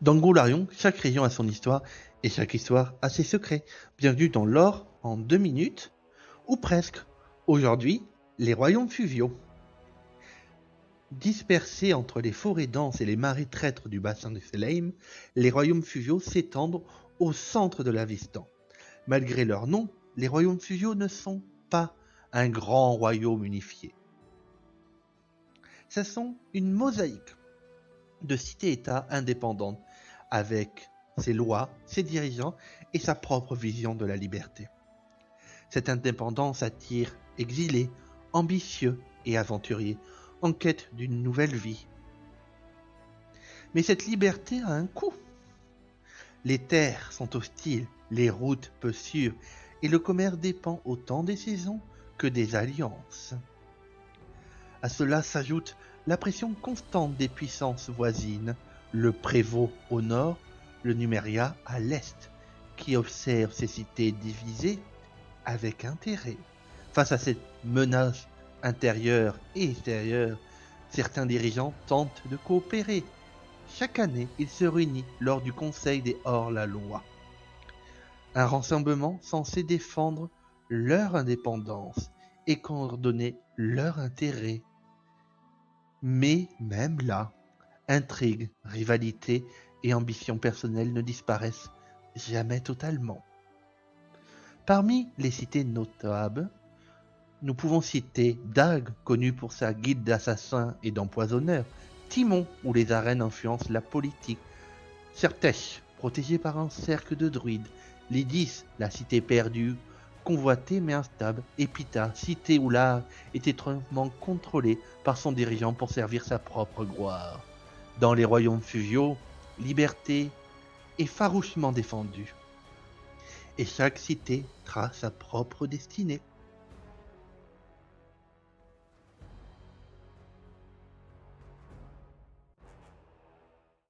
Dans Goularion, chaque région a son histoire et chaque histoire a ses secrets. Bienvenue dans l'or en 2 minutes, ou presque. Aujourd'hui, les royaumes fluviaux. Dispersés entre les forêts denses et les marais traîtres du bassin de Seleim, les royaumes fluviaux s'étendent au centre de l'Avistan. Malgré leur nom, les royaumes fluviaux ne sont pas un grand royaume unifié. Ce sont une mosaïque de cités-États indépendantes, avec ses lois, ses dirigeants et sa propre vision de la liberté. Cette indépendance attire exilés, ambitieux et aventuriers, en quête d'une nouvelle vie. Mais cette liberté a un coût. Les terres sont hostiles, les routes peu sûres, et le commerce dépend autant des saisons que des alliances. À cela s'ajoute la pression constante des puissances voisines, le Prévost au nord, le Numeria à l'est, qui observent ces cités divisées avec intérêt. Face à cette menace intérieure et extérieure, certains dirigeants tentent de coopérer. Chaque année, ils se réunissent lors du Conseil des hors-la-loi. Un rassemblement censé défendre leur indépendance et coordonner leurs intérêts. Mais même là, intrigues, rivalités et ambitions personnelles ne disparaissent jamais totalement. Parmi les cités notables, nous pouvons citer Dag, connu pour sa guilde d'assassins et d'empoisonneurs, Timon, où les arènes influencent la politique, Sertech, protégé par un cercle de druides, Lydis, la cité perdue, convoitée mais instable, et Pita, cité où l'art est étroitement contrôlé par son dirigeant pour servir sa propre gloire. Dans les royaumes fluviaux, liberté est farouchement défendue, et chaque cité trace sa propre destinée.